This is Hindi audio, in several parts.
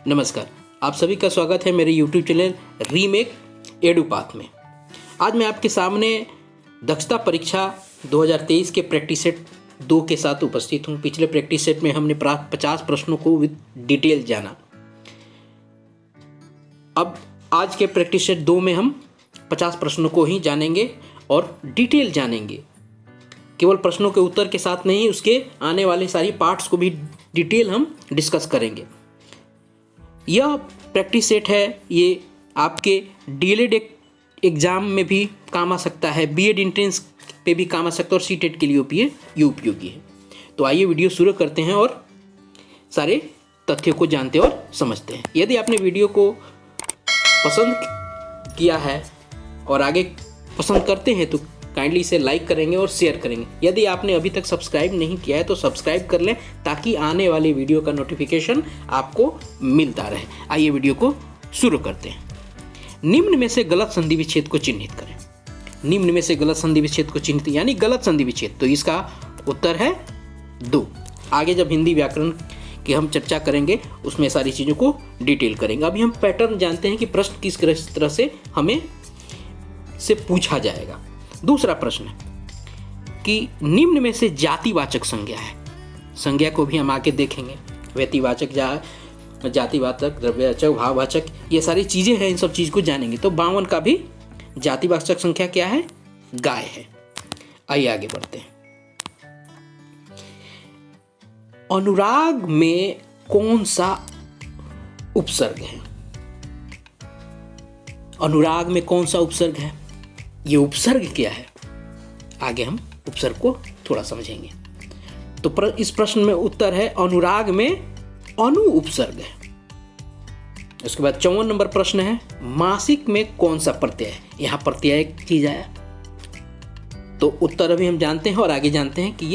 नमस्कार, आप सभी का स्वागत है मेरे YouTube चैनल रीमेक एडुपाथ में। आज मैं आपके सामने दक्षता परीक्षा 2023 के प्रैक्टिस सेट 2 के साथ उपस्थित हूँ। पिछले प्रैक्टिस सेट में हमने प्राप्त 50 प्रश्नों को विद डिटेल जाना। अब आज के प्रैक्टिस सेट 2 में हम 50 प्रश्नों को ही जानेंगे और डिटेल जानेंगे। केवल प्रश्नों के उत्तर के साथ नहीं, उसके आने वाले सारी पार्ट्स को भी डिटेल हम डिस्कस करेंगे। यह प्रैक्टिस सेट है, ये आपके डीएलएड एग्ज़ाम में भी काम आ सकता है, बीएड एंट्रेंस पे भी काम आ सकता है और सीटेट के लिए ये उपयोगी है। तो आइए वीडियो शुरू करते हैं और सारे तथ्यों को जानते और समझते हैं। यदि आपने वीडियो को पसंद किया है और आगे पसंद करते हैं तो काइंडली इसे लाइक करेंगे और शेयर करेंगे। यदि आपने अभी तक सब्सक्राइब नहीं किया है तो सब्सक्राइब कर लें ताकि आने वाली वीडियो का नोटिफिकेशन आपको मिलता रहे। आइए वीडियो को शुरू करते हैं। निम्न में से गलत संधि विच्छेद को चिन्हित करें। निम्न में से गलत संधि विच्छेद को चिन्हित यानी गलत संधि विच्छेद, तो इसका उत्तर है 2। आगे जब हिंदी व्याकरण की हम चर्चा करेंगे उसमें सारी चीज़ों को डिटेल करेंगे। अभी हम पैटर्न जानते हैं कि प्रश्न किस तरह से हमें से पूछा जाएगा। दूसरा प्रश्न है कि निम्न में से जातिवाचक संज्ञा है। संज्ञा को भी हम आगे देखेंगे। व्यक्तिवाचक, जातिवाचक, द्रव्यवाचक, भाववाचक, ये सारी चीजें हैं, इन सब चीज को जानेंगे। तो 52 का भी जातिवाचक संख्या क्या है? गाय है। आइए आगे बढ़ते हैं। अनुराग में कौन सा उपसर्ग है? अनुराग में कौन सा उपसर्ग है? ये उपसर्ग क्या है? आगे हम उपसर्ग को थोड़ा समझेंगे। तो इस प्रश्न में उत्तर है अनुराग में अनु उपसर्ग है। उसके बाद 54 नंबर प्रश्न है मासिक में कौन सा प्रत्यय है? यहां प्रत्यय एक चीज आया, तो उत्तर अभी हम जानते हैं और आगे जानते हैं कि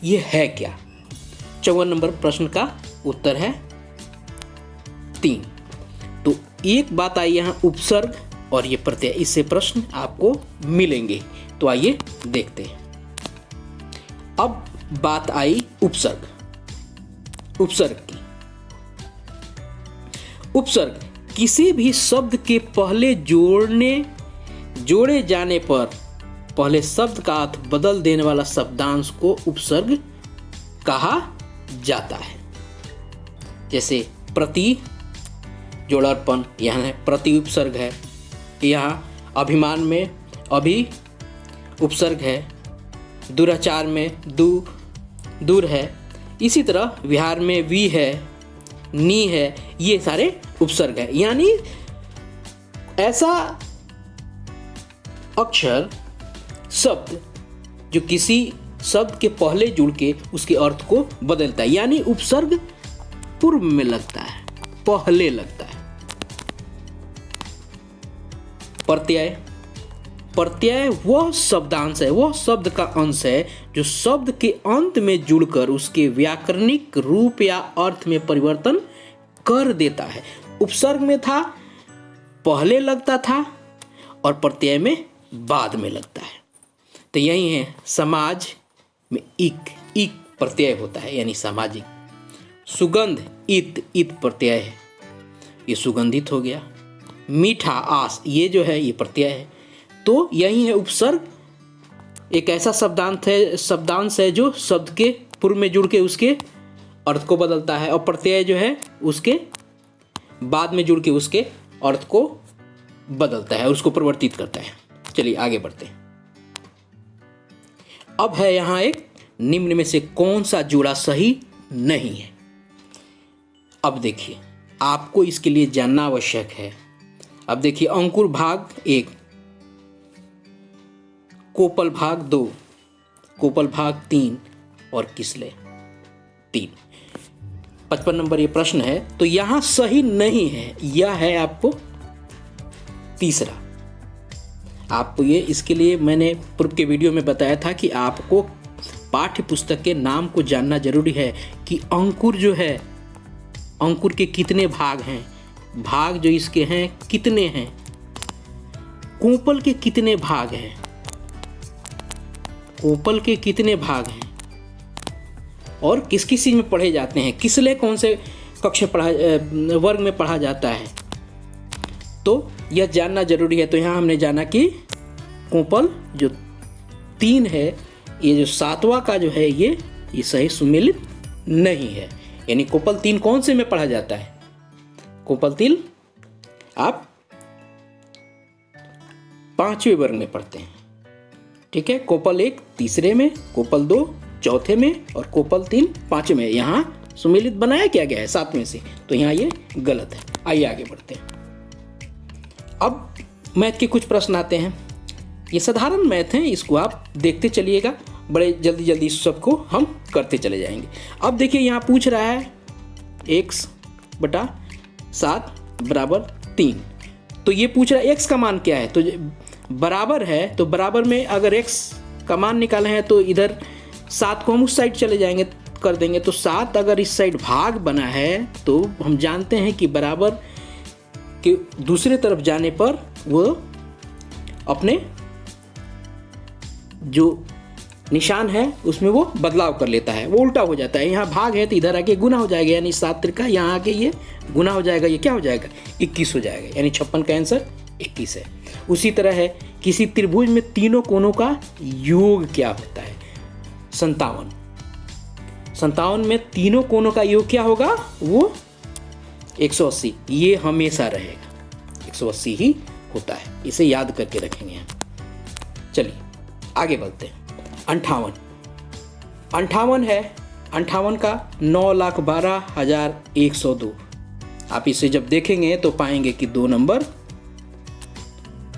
ये है क्या। 54 नंबर प्रश्न का उत्तर है 3। तो एक बात आई यहां उपसर्ग और ये प्रत्यय, इससे प्रश्न आपको मिलेंगे। तो आइए देखते हैं। अब बात आई उपसर्ग की। उपसर्ग किसी भी शब्द के पहले जोड़े जाने पर पहले शब्द का अर्थ बदल देने वाला शब्दांश को उपसर्ग कहा जाता है। जैसे प्रति जोड़ापन, यहां प्रति उपसर्ग है। यहाँ अभिमान में अभि उपसर्ग है। दुराचार में दूर है। इसी तरह विहार में वी है, नी है, ये सारे उपसर्ग है। यानी ऐसा अक्षर शब्द जो किसी शब्द के पहले जुड़ के उसके अर्थ को बदलता है, यानी उपसर्ग पूर्व में लगता है, पहले लगता है। प्रत्यय वह शब्दांश है, वह शब्द का अंश है जो शब्द के अंत में जुड़कर उसके व्याकरणिक रूप या अर्थ में परिवर्तन कर देता है। उपसर्ग में था पहले लगता था और प्रत्यय में बाद में लगता है। तो यही है समाज में इक प्रत्यय होता है, यानी सामाजिक। सुगंध इत प्रत्यय है, ये सुगंधित हो गया। मीठा आस, ये जो है ये प्रत्यय है। तो यही है उपसर्ग, एक ऐसा शब्दांश है जो शब्द के पूर्व में जुड़ के उसके अर्थ को बदलता है, और प्रत्यय जो है उसके बाद में जुड़ के उसके अर्थ को बदलता है, उसको परिवर्तित करता है। चलिए आगे बढ़ते हैं। अब है यहां एक निम्न में से कौन सा जोड़ा सही नहीं है। अब देखिए, आपको इसके लिए जानना आवश्यक है। अब देखिए, अंकुर भाग 1, कोपल भाग 2, कोपल भाग 3 और किसले 3। 55 नंबर ये प्रश्न है। तो यहां सही नहीं है, यह है आपको तीसरा। आपको ये इसके लिए मैंने पूर्व के वीडियो में बताया था कि आपको पाठ्य पुस्तक के नाम को जानना जरूरी है कि अंकुर जो है, अंकुर के कितने भाग हैं, भाग जो इसके हैं कितने हैं, कोपल के कितने भाग हैं, कोपल के कितने भाग हैं और किस किस चीज में पढ़े जाते हैं, किसले कौन से कक्ष वर्ग में पढ़ा जाता है। तो यह जानना जरूरी है। तो यहाँ हमने जाना कि कोपल जो 3 है, ये जो 7वां का जो है ये सही सुमेलित नहीं है। यानी कोपल 3 कौन से में पढ़ा जाता है? कोपल 3 आप 5वें वर्ग में पढ़ते हैं, ठीक है। कोपल 1 तीसरे में, कोपल 2 चौथे में और कोपल 3 5वें में। यहाँ सुमेलित बनाया क्या गया है 7वें से, तो यहाँ ये गलत है। आइए आगे बढ़ते हैं। अब मैथ के कुछ प्रश्न आते हैं। ये साधारण मैथ हैं, इसको आप देखते चलिएगा, बड़े जल्दी जल्दी इस सबको हम करते चले जाएंगे। अब देखिए यहाँ पूछ रहा है x/7 = 3। तो ये पूछ रहा है x का मान क्या है, तो बराबर है, तो बराबर में अगर x का मान निकाले हैं तो इधर 7 को हम उस साइड चले जाएंगे, कर देंगे। तो 7 अगर इस साइड भाग बना है तो हम जानते हैं कि बराबर के दूसरे तरफ जाने पर वो अपने जो निशान है उसमें वो बदलाव कर लेता है, वो उल्टा हो जाता है। यहाँ भाग है तो इधर आके गुना हो जाएगा, यानी 7 त्रिका यहाँ आके ये गुना हो जाएगा, ये क्या हो जाएगा 21 हो जाएगा, यानी 56 का आंसर 21 है। उसी तरह है किसी त्रिभुज में तीनों कोणों का योग क्या होता है? 57। 57 में तीनों कोणों का योग क्या होगा? वो 180। ये हमेशा रहेगा, 180 ही होता है, इसे याद करके रखेंगे हम। चलिए आगे बढ़ते हैं। 58 है, 58 का 9,12,102। आप इसे जब देखेंगे तो पाएंगे कि 2 नंबर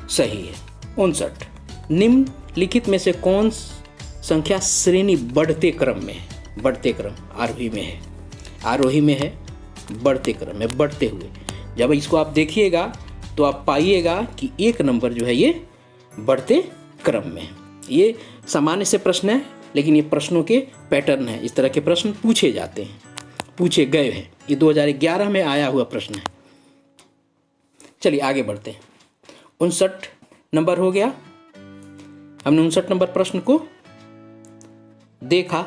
सही है। 59 निम्नलिखित में से कौन संख्या श्रेणी बढ़ते क्रम में है? बढ़ते क्रम आरोही में है, आरोही में है, बढ़ते क्रम में, बढ़ते हुए। जब इसको आप देखिएगा तो आप पाइएगा कि 1 नंबर जो है ये बढ़ते क्रम में है। ये सामान्य से प्रश्न है, लेकिन ये प्रश्नों के पैटर्न है, इस तरह के प्रश्न पूछे जाते हैं, पूछे गए हैं। ये 2011 में आया हुआ प्रश्न है। चलिए आगे बढ़ते हैं। 59 नंबर हो गया, हमने 59 नंबर प्रश्न को देखा।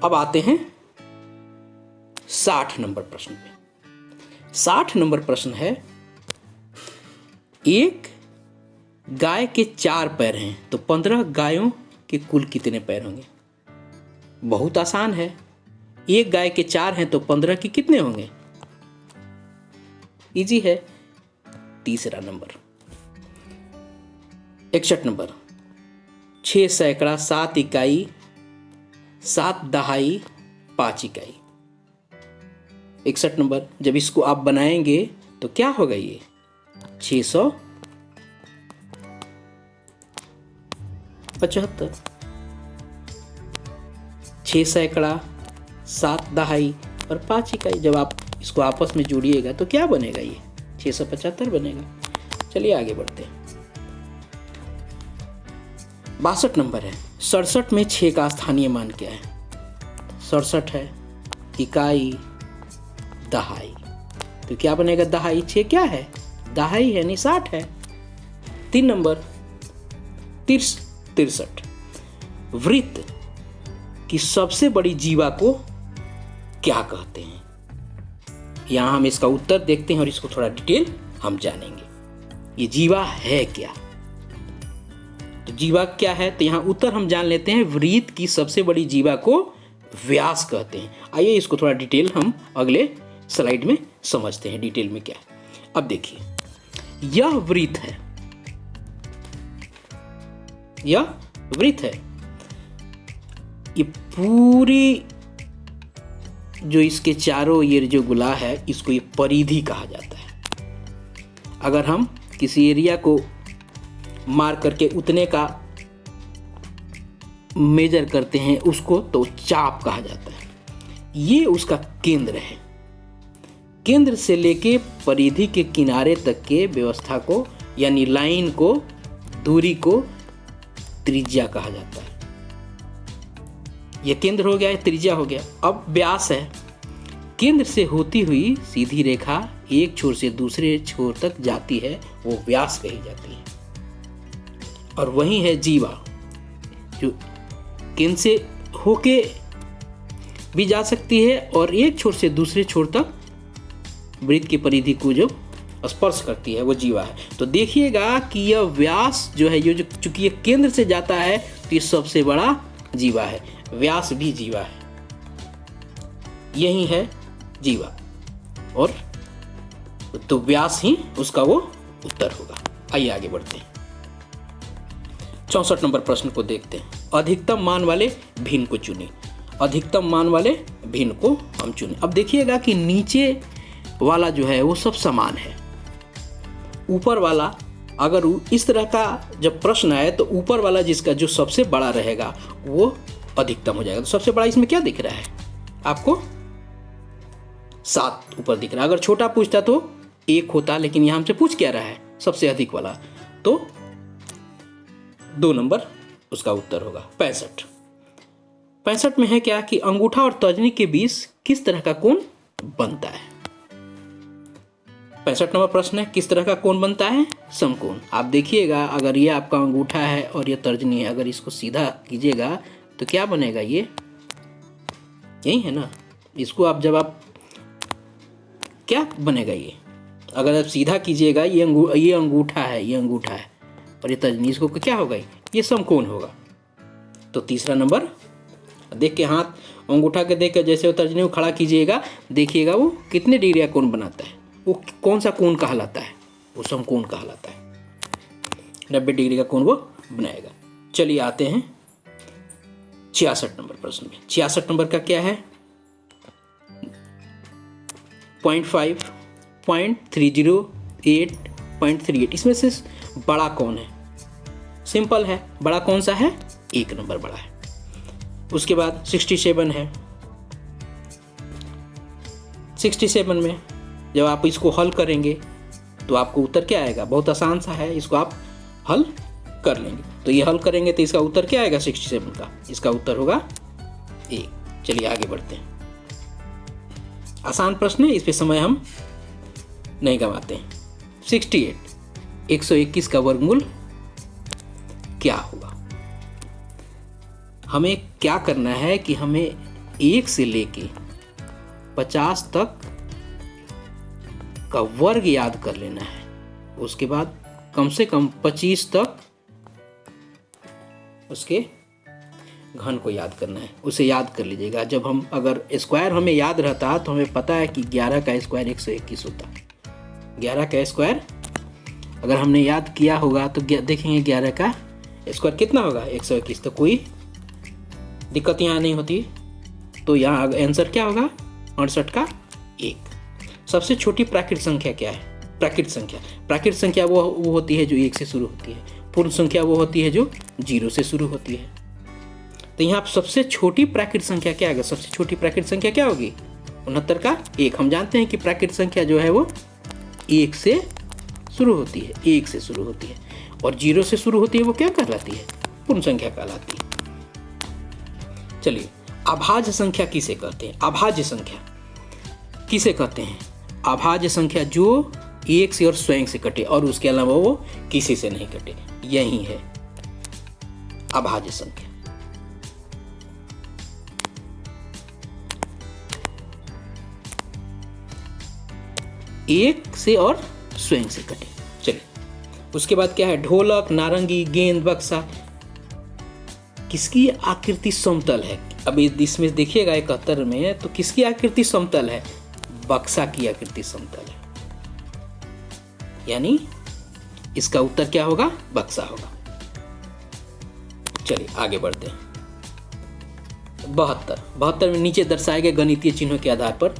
अब आते हैं 60 नंबर प्रश्न पे। 60 नंबर प्रश्न है, एक गाय के 4 पैर हैं तो 15 गायों के कुल कितने पैर होंगे? बहुत आसान है, एक गाय के 4 हैं तो 15 के कितने होंगे? इजी है। तीसरा नंबर 61 नंबर, 6 सैकड़ा 7 इकाई 7 दहाई 5 इकाई। 61 नंबर, जब इसको आप बनाएंगे तो क्या होगा? ये 675। 6 सैकड़ा 7 दहाई और 5 इकाई, जब आप इसको आपस में जोड़िएगा तो क्या बनेगा? ये 675 बनेगा। चलिए आगे बढ़ते हैं। 62 नंबर है, 67 में 6 का स्थानीय मान क्या है? 67 है, इकाई दहाई, तो क्या बनेगा? दहाई 6 क्या है? दहाई है, नहीं 60 है। 3 नंबर 63, वृत्त की सबसे बड़ी जीवा को क्या कहते हैं? यहां हम इसका उत्तर देखते हैं और इसको थोड़ा डिटेल हम जानेंगे। ये जीवा है क्या? तो जीवा क्या है, तो यहां उत्तर हम जान लेते हैं। वृत्त की सबसे बड़ी जीवा को व्यास कहते हैं। आइए इसको थोड़ा डिटेल हम अगले स्लाइड में समझते हैं डिटेल में क्या है। अब देखिए, यह वृत्त है, यह वृत्त है, ये पूरी जो इसके चारों ये जो गोला है इसको ये परिधि कहा जाता है। अगर हम किसी एरिया को मार करके उतने का मेजर करते हैं उसको तो चाप कहा जाता है। ये उसका केंद्र है। केंद्र से लेके परिधि के किनारे तक के व्यवस्था को यानी लाइन को, दूरी को त्रिज्या कहा जाता है। यह केंद्र हो गया, त्रिज्या हो गया। अब व्यास है, केंद्र से होती हुई सीधी रेखा एक छोर से दूसरे छोर तक जाती है, वो व्यास कही जाती है। और वही है जीवा, जो केंद्र से होके भी जा सकती है और एक छोर से दूसरे छोर तक वृत्त की परिधि को जो स्पर्श करती है वो जीवा है। तो देखिएगा कि यह व्यास जो है, ये जो चूंकि ये केंद्र से जाता है तो ये सबसे बड़ा जीवा है, व्यास भी जीवा है, यही है जीवा, और तो व्यास ही उसका वो उत्तर होगा। आइए आगे बढ़ते हैं। 64 नंबर प्रश्न को देखते हैं। अधिकतम मान वाले भिन्न को चुने। अधिकतम मान वाले भिन्न को हम चुने। अब देखिएगा कि नीचे वाला जो है वो सब समान है, ऊपर वाला अगर इस तरह का जब प्रश्न आए तो ऊपर वाला जिसका जो सबसे बड़ा रहेगा वो अधिकतम हो जाएगा। तो सबसे बड़ा इसमें क्या दिख रहा है आपको? 7 ऊपर दिख रहा है। अगर छोटा पूछता तो 1 होता, लेकिन यहां हमसे पूछ क्या रहा है? सबसे अधिक वाला, तो 2 नंबर उसका उत्तर होगा। 65 में है क्या कि अंगूठा और तर्जनी के बीच किस तरह का कोण बनता है? 65 नंबर प्रश्न है, किस तरह का कोण बनता है? समकोण। आप देखिएगा, अगर ये आपका अंगूठा है और ये तर्जनी है, अगर इसको सीधा कीजिएगा तो क्या बनेगा? ये यही है ना। इसको आप जब आप क्या बनेगा? ये अगर आप सीधा कीजिएगा, ये अंगूठा है, ये अंगूठा है और ये तर्जनी, इसको क्या होगा? ये समकोण होगा। तो तीसरा नंबर देख के, हाथ अंगूठा के देख के जैसे वो तर्जनी को खड़ा कीजिएगा, देखिएगा वो कितने डिग्री का कोण बनाता है, वो कौन सा कोण कहलाता है? वो समकोण कहलाता है। 90 डिग्री का कोण वो बनाएगा। चलिए आते हैं 66 नंबर प्रश्न में। 66 नंबर का क्या है? 0.5, 0.308, 0.38, इसमें से बड़ा कौन है? सिंपल है, बड़ा कौन सा है? 1 नंबर बड़ा है। उसके बाद 67 है। 67 में जब आप इसको हल करेंगे तो आपको उत्तर क्या आएगा? बहुत आसान सा है, इसको आप हल कर लेंगे। तो ये हल करेंगे तो इसका उत्तर क्या आएगा? 67 का इसका उत्तर होगा 1। चलिए आगे बढ़ते हैं। आसान प्रश्न है, इस पे समय हम नहीं गंवाते हैं। 68, 121 का वर्गमूल क्या होगा? हमें क्या करना है कि हमें 1 से लेके 50 तक का वर्ग याद कर लेना है। उसके बाद कम से कम 25 तक उसके घन को याद करना है। उसे याद कर लीजिएगा। जब हम अगर स्क्वायर हमें याद रहता तो हमें पता है कि 11 का स्क्वायर 121 होता है। 11 का स्क्वायर अगर हमने याद किया होगा तो देखेंगे 11 का स्क्वायर कितना होगा? 121। तो कोई दिक्कत यहाँ नहीं होती। तो यहाँ आंसर क्या होगा? 68 का 1। सबसे छोटी प्राकृत संख्या क्या है? प्राकृत संख्या वो होती है जो 1 से शुरू होती है। पूर्ण संख्या वो होती है जो 0 से शुरू होती है। तो यहाँ सबसे छोटी प्राकृत संख्या क्या होगा? सबसे छोटी प्राकृत संख्या क्या होगी? 69 का 1। हम जानते हैं कि प्राकृत संख्या जो है वो 1 से शुरू होती है, 1 से शुरू होती है, और 0 से शुरू होती है वो क्या कहलाती है? पूर्ण संख्या कहलाती है। चलिए, अभाज्य संख्या किसे कहते हैं? अभाज्य संख्या किसे कहते हैं? अभाज्य संख्या जो 1 से और स्वयं से कटे और उसके अलावा वो किसी से नहीं कटे, यही है अभाज्य संख्या। एक से और स्वयं से कटे। चलिए, उसके बाद क्या है? ढोलक, नारंगी, गेंद, बक्सा, किसकी आकृति समतल है? अब इसमें देखिएगा 71 में, तो किसकी आकृति समतल है? बक्सा की आकृति समतल है, यानी इसका उत्तर क्या होगा? बक्सा होगा। चलिए आगे बढ़ते हैं। 72 में नीचे दर्शाए गए गणितीय चिन्हों के आधार पर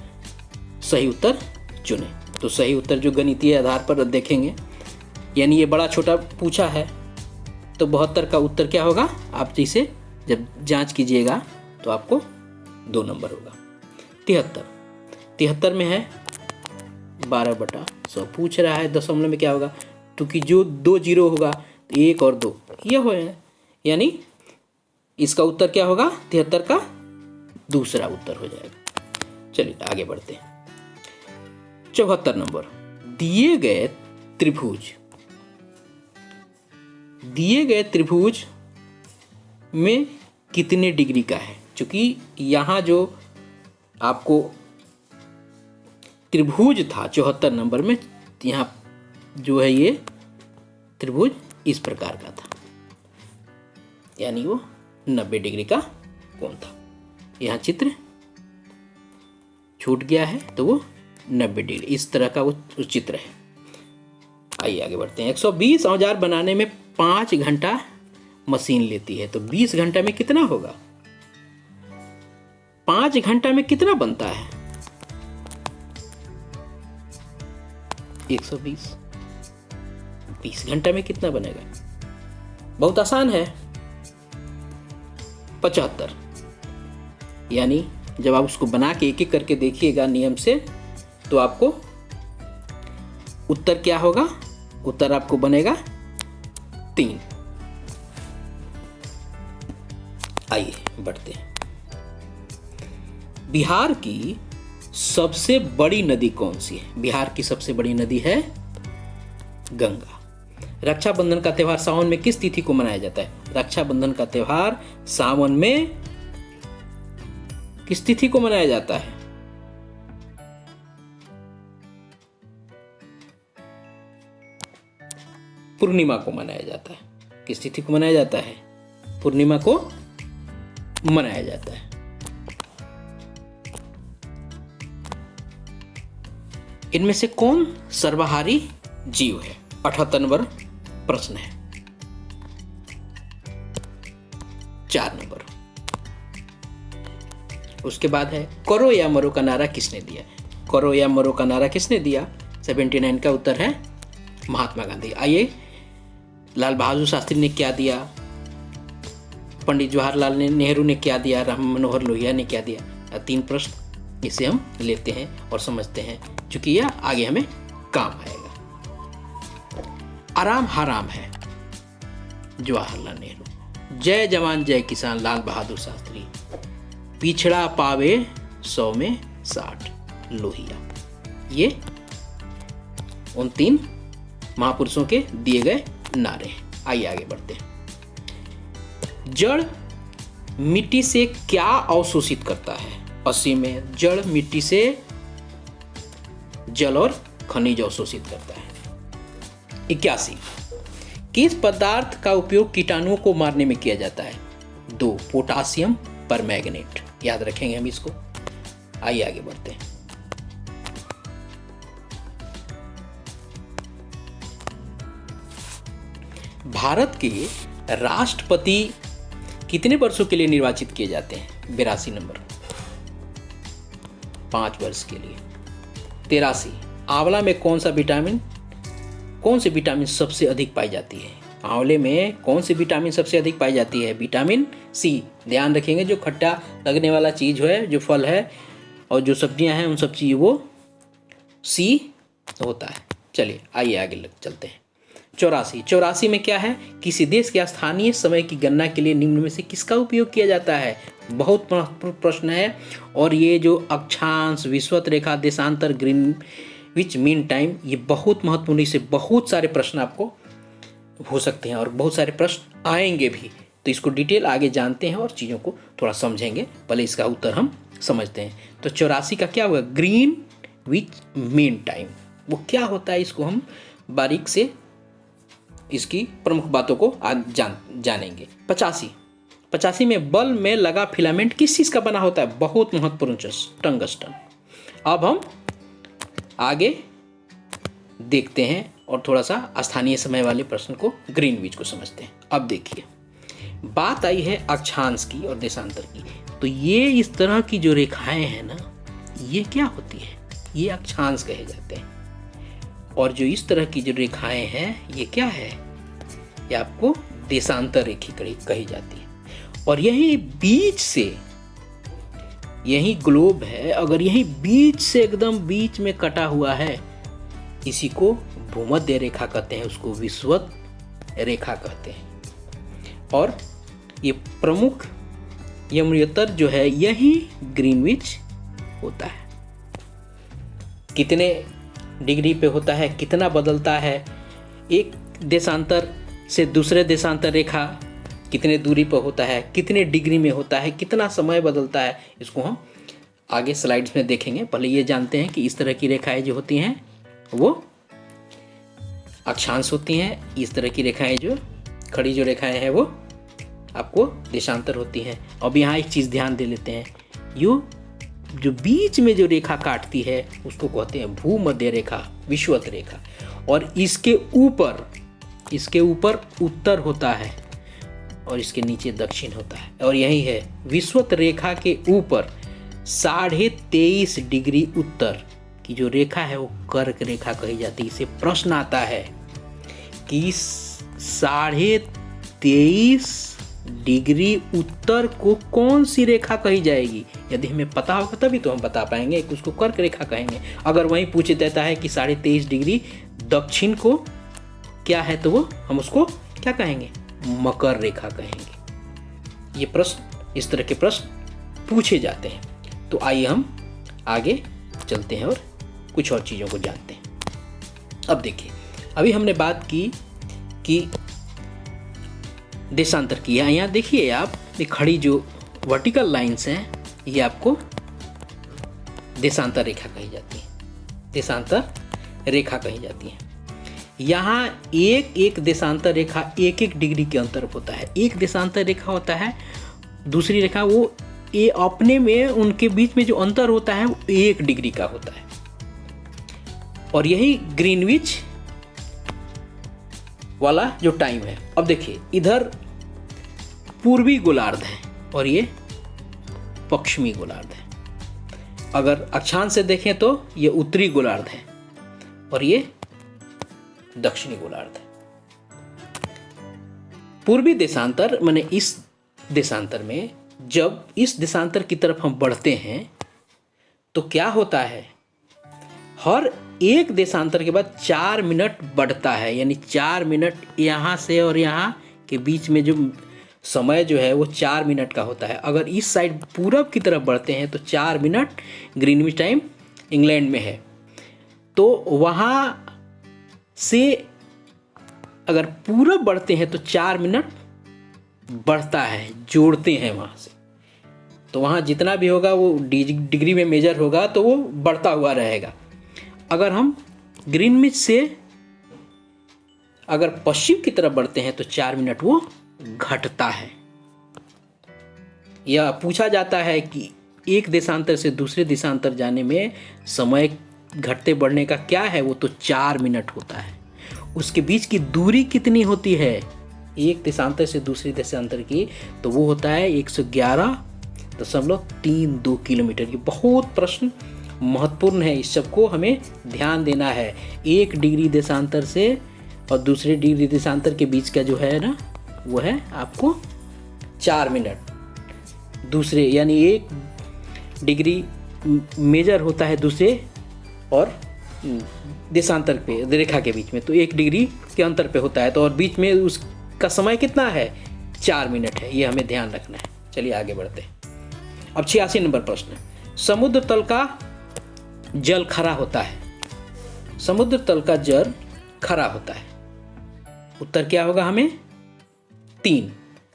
सही उत्तर चुने। तो सही उत्तर जो गणितीय आधार पर देखेंगे, यानी ये बड़ा छोटा पूछा है, तो 72 का उत्तर क्या होगा? आप इसे जब जांच कीजिएगा तो आपको 2 नंबर होगा। 73 में है 12/100 पूछ रहा है। दशमलव में क्या होगा? क्योंकि जो 2 0 होगा तो 1 और 2 ये हो, यानी इसका उत्तर क्या होगा? 73 का दूसरा उत्तर हो जाएगा। चलिए आगे बढ़ते हैं। 74 नंबर, दिए गए त्रिभुज में कितने डिग्री का है? क्योंकि यहाँ जो आपको त्रिभुज था 74 नंबर में, यहाँ जो है ये त्रिभुज इस प्रकार का था, यानी वो 90 डिग्री का कोण था। यहाँ चित्र छूट गया है तो वो 90 डिग्री इस तरह का वो चित्र है। आइए आगे बढ़ते हैं। 120 औजार बनाने में 5 घंटा मशीन लेती है, तो 20 घंटा में कितना होगा? 5 घंटा में कितना बनता है? 120, 20 घंटा में कितना बनेगा? बहुत आसान है, 75। यानी जब आप उसको बना के एक एक करके देखिएगा नियम से, तो आपको उत्तर क्या होगा? उत्तर आपको बनेगा 3। आइए बढ़ते हैं। बिहार की सबसे बड़ी नदी कौन सी है? बिहार की सबसे बड़ी नदी है गंगा। रक्षाबंधन का त्योहार सावन में किस तिथि को मनाया जाता है? रक्षाबंधन का त्योहार सावन में किस तिथि को मनाया जाता है? पूर्णिमा को मनाया जाता है। किस तिथि को मनाया जाता है? पूर्णिमा को मनाया जाता है। इनमें से कौन सर्वाहारी जीव है? 78 नंबर प्रश्न है। 4 नंबर। उसके बाद है करो या मरो का नारा किसने दिया? करो या मरो का नारा किसने दिया? 79 का उत्तर है महात्मा गांधी। आइए, लाल बहादुर शास्त्री ने क्या दिया? पंडित जवाहरलाल नेहरू ने क्या दिया? राम मनोहर लोहिया ने क्या दिया? 3 प्रश्न इसे हम लेते हैं और समझते हैं, क्योंकि यह आगे हमें काम आएगा। आराम हराम है जवाहरलाल नेहरू। जय जवान जय किसान लाल बहादुर शास्त्री। पिछड़ा पावे 100 में 60 लोहिया। ये उन 3 महापुरुषों के दिए गए नारे हैं। आइए आगे बढ़ते हैं। जड़ मिट्टी से क्या अवशोषित करता है? 80 में जड़ मिट्टी से जल और खनिज अवशोषित करता है। 81 किस पदार्थ का उपयोग कीटाणुओं को मारने में किया जाता है? 2 पोटासियम परमैंगनेट। याद रखेंगे हम इसको। आइए आगे बढ़ते हैं। भारत के राष्ट्रपति कितने वर्षों के लिए निर्वाचित किए जाते हैं? 82 नंबर। 5 वर्ष के लिए। 83 आंवला में कौन सी विटामिन सबसे अधिक पाई जाती है? आंवले में कौन सी विटामिन सबसे अधिक पाई जाती है? Vitamin C. ध्यान रखेंगे, जो खट्टा लगने वाला चीज है, जो फल है और जो सब्जियां हैं, उन सब चीज वो सी होता है। चलिए आइए आगे चलते हैं। 84 में क्या है? किसी देश के स्थानीय समय की गणना के लिए निम्न में से किसका उपयोग किया जाता है? बहुत महत्वपूर्ण प्रश्न है। और ये जो अक्षांश, विषुवत रेखा, देशांतर, ग्रीनविच मीन टाइम, ये बहुत महत्वपूर्ण। इससे बहुत सारे प्रश्न आपको हो सकते हैं और बहुत सारे प्रश्न आएंगे भी। तो इसको डिटेल आगे जानते हैं और चीज़ों को थोड़ा समझेंगे। पहले इसका उत्तर हम समझते हैं। तो 84 का क्या होगा? Greenwich mean time. वो क्या होता है, इसको हम बारीक से इसकी प्रमुख बातों को आज जानेंगे। 85 में बल्ब में लगा फिलामेंट किस चीज़ का बना होता है? बहुत महत्वपूर्ण, टंगस्टन। अब हम आगे देखते हैं और थोड़ा सा स्थानीय समय वाले प्रश्न को, ग्रीनविच को समझते हैं। अब देखिए, बात आई है अक्षांश की और देशांतर की। तो ये इस तरह की जो रेखाएं हैं ना, ये क्या होती है? ये अक्षांश कहे जाते हैं। और जो इस तरह की जो रेखाएं हैं, ये क्या है? ये आपको देशांतर रेखी कही जाती है। और यही बीच से, यही ग्लोब है, अगर यही बीच से एकदम बीच में कटा हुआ है, इसी को भूमध्य रेखा कहते हैं, उसको विषुवत रेखा कहते हैं। और ये प्रमुख यमयुत्तर जो है, यही ग्रीनविच होता है। कितने डिग्री पे होता है, कितना बदलता है, एक देशांतर से दूसरे देशांतर रेखा कितने दूरी पर होता है, कितने डिग्री में होता है, कितना समय बदलता है, इसको हम आगे स्लाइड्स में देखेंगे। पहले ये जानते हैं कि इस तरह की रेखाएं जो होती हैं वो अक्षांश होती हैं, इस तरह की रेखाएं जो खड़ी जो रेखाएं हैं वो आपको देशांतर होती हैं। अब यहाँ एक चीज़ ध्यान दे लेते हैं, यू जो बीच में जो रेखा काटती है उसको कहते हैं भूमध्य रेखा, विषुवत रेखा। और इसके ऊपर उत्तर होता है और इसके नीचे दक्षिण होता है, और यही है विषुवत रेखा के ऊपर 23.5 डिग्री उत्तर की जो रेखा है वो कर्क रेखा कही जाती है। इसे प्रश्न आता है कि 23.5 डिग्री उत्तर को कौन सी रेखा कही जाएगी। यदि हमें पता होगा तभी तो हम बता पाएंगे कि उसको कर्क रेखा कहेंगे। अगर वहीं पूछ देता है कि 23.5 डिग्री दक्षिण को क्या है तो वो हम उसको क्या कहेंगे, मकर रेखा कहेंगे। ये प्रश्न, इस तरह के प्रश्न पूछे जाते हैं। तो आइए हम आगे चलते हैं और कुछ और चीज़ों को जानते हैं। अब देखिए, अभी हमने बात की कि देशांतर की। यहाँ देखिए आप, ये खड़ी जो वर्टिकल लाइंस हैं ये आपको देशांतर रेखा कही जाती है, देशांतर रेखा कही जाती है। यहाँ एक एक देशांतर रेखा 1-1 डिग्री के अंतर होता है। एक देशांतर रेखा होता है, दूसरी रेखा वो ये अपने में उनके बीच में जो अंतर होता है वो 1 डिग्री का होता है। और यही ग्रीनविच वाला जो टाइम है। अब देखिए, इधर पूर्वी गोलार्ध है और ये पश्चिमी गोलार्ध है। अगर अक्षांश से देखें तो ये उत्तरी गोलार्ध है और ये दक्षिणी गोलार्ध है। पूर्वी देशांतर माने इस देशांतर में जब इस देशांतर की तरफ हम बढ़ते हैं तो क्या होता है, हर एक देशांतर के बाद 4 मिनट बढ़ता है। यानी 4 मिनट यहाँ से और यहाँ के बीच में जो समय जो है वो 4 मिनट का होता है। अगर इस साइड पूरब की तरफ बढ़ते हैं तो 4 मिनट ग्रीनविच टाइम इंग्लैंड में है। तो वहाँ से अगर पूरब बढ़ते हैं तो 4 मिनट बढ़ता है, जोड़ते हैं वहाँ से। तो वहाँ जितना भी होगा वो डिग्री में मेजर होगा तो वो बढ़ता हुआ रहेगा। अगर हम ग्रीनविच से अगर पश्चिम की तरफ बढ़ते हैं तो 4 मिनट वो घटता है। यह पूछा जाता है कि एक देशांतर से दूसरे देशांतर जाने में समय घटते बढ़ने का क्या है, वो तो 4 मिनट होता है। उसके बीच की दूरी कितनी होती है एक देशांतर से दूसरे देशांतर की, तो वो होता है 111.32 किलोमीटर। ये बहुत प्रश्न महत्वपूर्ण है, इस सबको हमें ध्यान देना है। 1 डिग्री देशांतर से और दूसरे डिग्री देशांतर के बीच का जो है ना वो है आपको 4 मिनट। दूसरे यानी 1 डिग्री मेजर होता है दूसरे और देशांतर पे रेखा के बीच में, तो 1 डिग्री के अंतर पे होता है। तो और बीच में उसका समय कितना है, 4 मिनट है। ये हमें ध्यान रखना है। चलिए आगे बढ़ते हैं। अब 86 नंबर प्रश्न, समुद्र तल का जल खरा होता है। समुद्र तल का जल खरा होता है, उत्तर क्या होगा हमें 3,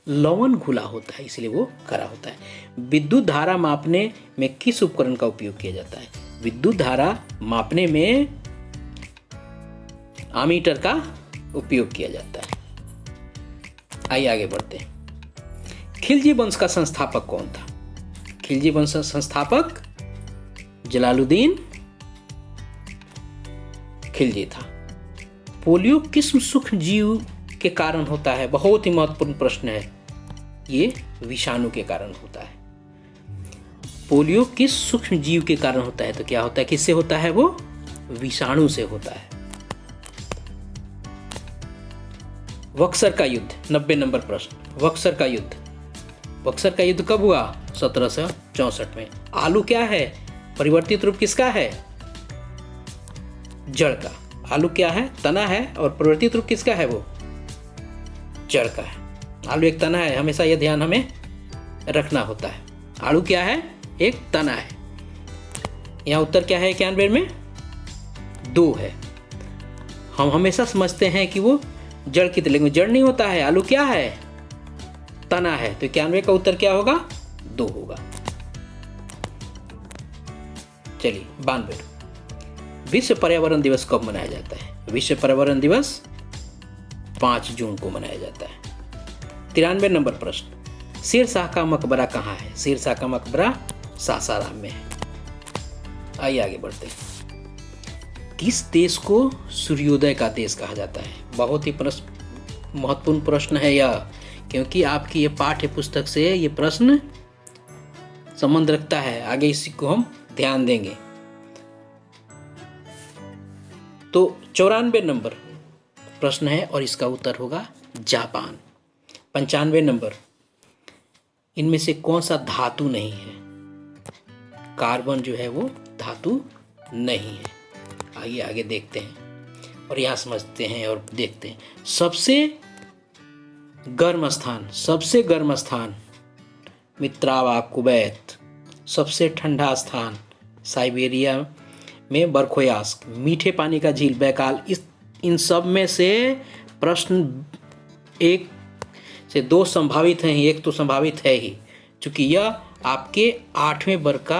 लवण घुला होता है इसलिए वो खरा होता है। विद्युत धारा मापने में किस उपकरण का उपयोग किया जाता है। विद्युत धारा मापने में आमीटर का उपयोग किया जाता है। आइए आगे बढ़ते हैं। खिलजी वंश का संस्थापक कौन था। खिलजी वंश का संस्थापक जलालुद्दीन खिलजी था। पोलियो किस सूक्ष्म जीव के कारण होता है, बहुत ही महत्वपूर्ण प्रश्न है। ये विषाणु के कारण होता है। पोलियो किस सूक्ष्म जीव के कारण होता है, तो क्या होता है, किससे होता है, वो विषाणु से होता है। बक्सर का युद्ध, 90 नंबर प्रश्न, बक्सर का युद्ध। बक्सर का युद्ध कब हुआ, 1764 में। आलू क्या है, परिवर्तित रूप किसका है, जड़ का। आलू क्या है, तना है, और परिवर्तित रूप किसका है, वो जड़ का है। आलू एक तना है, हमेशा यह ध्यान हमें रखना होता है। आलू क्या है, एक तना है। यहाँ उत्तर क्या है 91 में, 2 है। हम हमेशा समझते हैं कि वो जड़ की, लेकिन जड़ नहीं होता है। आलू क्या है, तना है। तो 91 का उत्तर क्या होगा, 2 होगा। चलिए 92, विश्व पर्यावरण दिवस कब मनाया जाता है? विश्व पर्यावरण दिवस 5 जून को मनाया जाता है। 93 नंबर प्रश्न, शेर शाह का मकबरा कहाँ है? शेर शाह का मकबरा सासाराम में है। आइए आगे बढ़ते हैं। किस देश को सूर्योदय का देश कहा जाता है? बहुत ही महत्वपूर्ण प्रश्न है यह, क्योंकि आपकी ये पाठ्य पुस्तक से ये प्रश्न संबंध रखता है। आगे इसी को हम ध्यान देंगे। तो 94 नंबर प्रश्न है और इसका उत्तर होगा जापान। 95 नंबर, इनमें से कौन सा धातु नहीं है? कार्बन जो है वो धातु नहीं है। आइए आगे देखते हैं और यहाँ समझते हैं और देखते हैं। सबसे गर्म स्थान मित्रावा कुवैत। सबसे ठंडा स्थान साइबेरिया में बरखोयास्क। मीठे पानी का झील बैकाल। इन सब में से प्रश्न 1 से 2 संभावित हैं, एक तो संभावित है ही, क्योंकि यह आपके 8वें वर्ग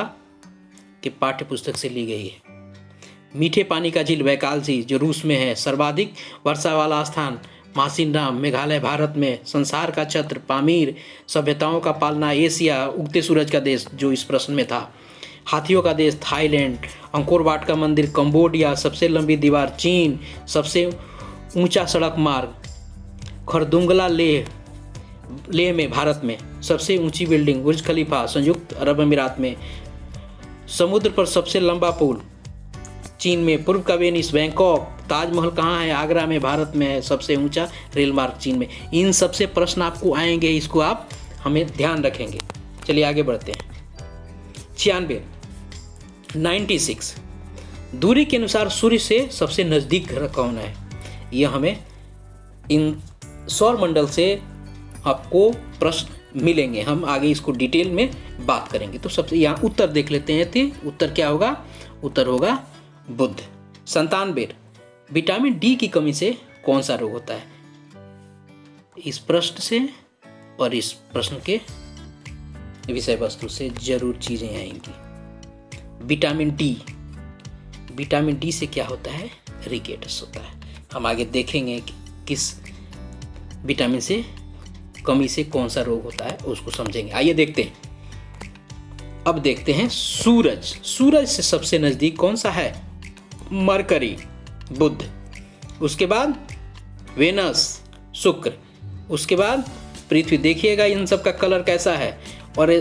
के पाठ्य पुस्तक से ली गई है। मीठे पानी का झील बैकाल झील जो रूस में है। सर्वाधिक वर्षा वाला स्थान मासिनराम मेघालय भारत में। संसार का छत्र पामीर। सभ्यताओं का पालना एशिया। उगते सूरज का देश जो इस प्रश्न में था। हाथियों का देश थाईलैंड। अंकोर वाट का मंदिर कंबोडिया। सबसे लंबी दीवार चीन। सबसे ऊंचा सड़क मार्ग खरदुंगला लेह में भारत में। सबसे ऊंची बिल्डिंग बुर्ज खलीफा संयुक्त अरब अमीरात में। समुद्र पर सबसे लंबा पुल चीन में। पूर्व का वेनिस बैंकॉक। ताजमहल कहाँ है? आगरा में भारत में है। सबसे ऊंचा रेल मार्ग चीन में। इन सबसे प्रश्न आपको आएंगे, इसको आप हमें ध्यान रखेंगे। चलिए आगे बढ़ते हैं। 96 दूरी के अनुसार सूर्य से सबसे नजदीक ग्रह कौन है? यह हमें इन सौर मंडल से आपको प्रश्न मिलेंगे। हम आगे इसको डिटेल में बात करेंगे। तो सबसे यहाँ उत्तर देख लेते हैं। थे उत्तर क्या होगा? उत्तर होगा बुध। 97 विटामिन डी की कमी से कौन सा रोग होता है? इस प्रश्न से और इस प्रश्न के विषय वस्तु से जरूर चीजें आएंगी। विटामिन डी से क्या होता है? रिकेट्स होता है। हम आगे देखेंगे कि किस विटामिन से कमी से कौन सा रोग होता है, उसको समझेंगे। आइए देखते हैं। अब देखते हैं सूरज से सबसे नजदीक कौन सा है? मरकरी बुध। उसके बाद वेनस शुक्र। उसके बाद पृथ्वी। देखिएगा इन सब का कलर कैसा है, और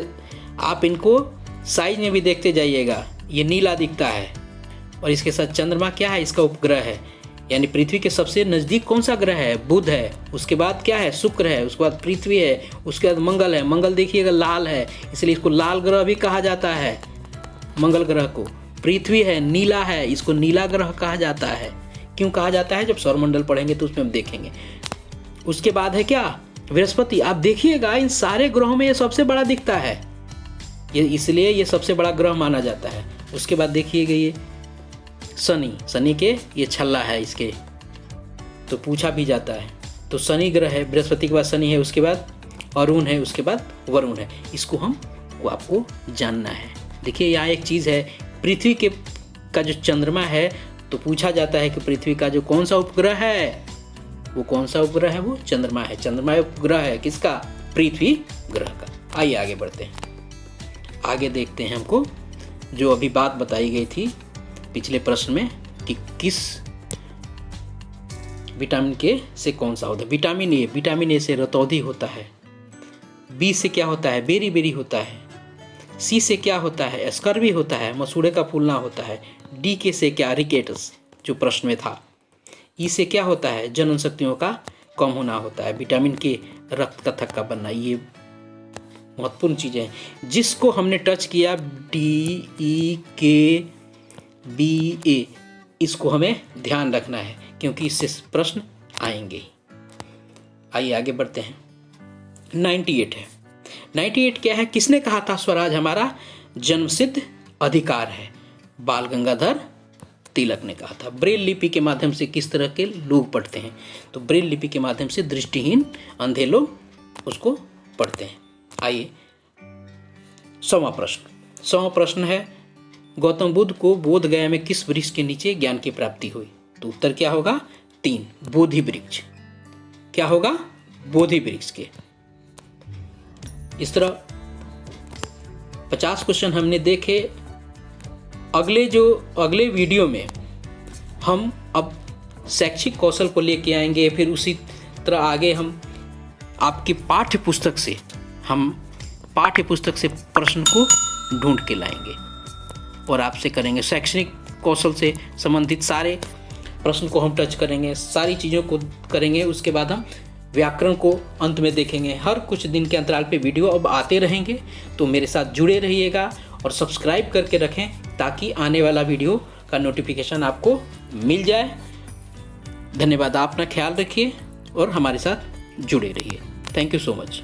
आप इनको साइज में भी देखते जाइएगा। ये नीला दिखता है, और इसके साथ चंद्रमा क्या है? इसका उपग्रह है। यानी पृथ्वी के सबसे नज़दीक कौन सा ग्रह है? बुध है। उसके बाद क्या है? शुक्र है। उसके बाद पृथ्वी है। उसके बाद मंगल है। मंगल देखिएगा लाल है, इसलिए इसको लाल ग्रह भी कहा जाता है। मंगल ग्रह को पृथ्वी है, नीला है, इसको नीला ग्रह कहा जाता है। क्यों कहा जाता है? जब सौरमंडल पढ़ेंगे तो उसमें हम देखेंगे। उसके बाद है क्या? बृहस्पति। आप देखिएगा इन सारे ग्रहों में ये सबसे बड़ा दिखता है, ये इसलिए ये सबसे बड़ा ग्रह माना जाता है। उसके बाद देखिएगा ये शनि के ये छल्ला है इसके, तो पूछा भी जाता है। तो शनि ग्रह है, बृहस्पति के बाद शनि है, उसके बाद अरुण है, उसके बाद वरुण है। इसको आपको जानना है। देखिए यहाँ एक चीज़ है, पृथ्वी का जो चंद्रमा है, तो पूछा जाता है कि पृथ्वी का जो कौन सा उपग्रह है, वो कौन सा उपग्रह है? वो चंद्रमा है। चंद्रमा उपग्रह है किसका? पृथ्वी ग्रह का। आइए आगे बढ़ते हैं। आगे देखते हैं हमको जो अभी बात बताई गई थी पिछले प्रश्न में कि किस विटामिन के से कौन सा होता है। विटामिन ए से रतौंधी होता है। बी से क्या होता है? बेरी बेरी होता है। सी से क्या होता है? स्कर्वी होता है, मसूड़े का फूलना होता है। डी के से क्या? रिकेट्स जो प्रश्न में था। ई से क्या होता है? जनन शक्तियों का कम होना होता है। विटामिन के रक्त का थक्का बनना, ये महत्वपूर्ण चीज़ें हैं जिसको हमने टच किया। डी ई के बी ए, इसको हमें ध्यान रखना है क्योंकि इससे प्रश्न आएंगे। आइए आगे बढ़ते हैं। 98 है। 98 क्या है? किसने कहा था स्वराज हमारा जन्मसिद्ध अधिकार है? बाल गंगाधर तिलक ने कहा था। ब्रेल लिपि के माध्यम से किस तरह के लोग पढ़ते हैं? तो ब्रेल लिपि के माध्यम से दृष्टिहीन अंधे लोग उसको पढ़ते हैं। आइए 100वां प्रश्न है गौतम बुद्ध को बोध गया में किस वृक्ष के नीचे ज्ञान की प्राप्ति हुई? तो उत्तर क्या होगा? 3, बोधि वृक्ष। क्या होगा? बोधि वृक्ष के। इस तरह 50 क्वेश्चन हमने देखे। अगले वीडियो में हम अब शैक्षिक कौशल को लेके आएंगे। फिर उसी तरह आगे हम आपकी पाठ्य पुस्तक से प्रश्न को ढूंढ के लाएंगे और आपसे करेंगे। शैक्षणिक कौशल से संबंधित सारे प्रश्न को हम टच करेंगे, सारी चीज़ों को करेंगे। उसके बाद हम व्याकरण को अंत में देखेंगे। हर कुछ दिन के अंतराल पे वीडियो अब आते रहेंगे, तो मेरे साथ जुड़े रहिएगा और सब्सक्राइब करके रखें ताकि आने वाला वीडियो का नोटिफिकेशन आपको मिल जाए। धन्यवाद। आप अपना ख्याल रखिए और हमारे साथ जुड़े रहिए। Thank you so much.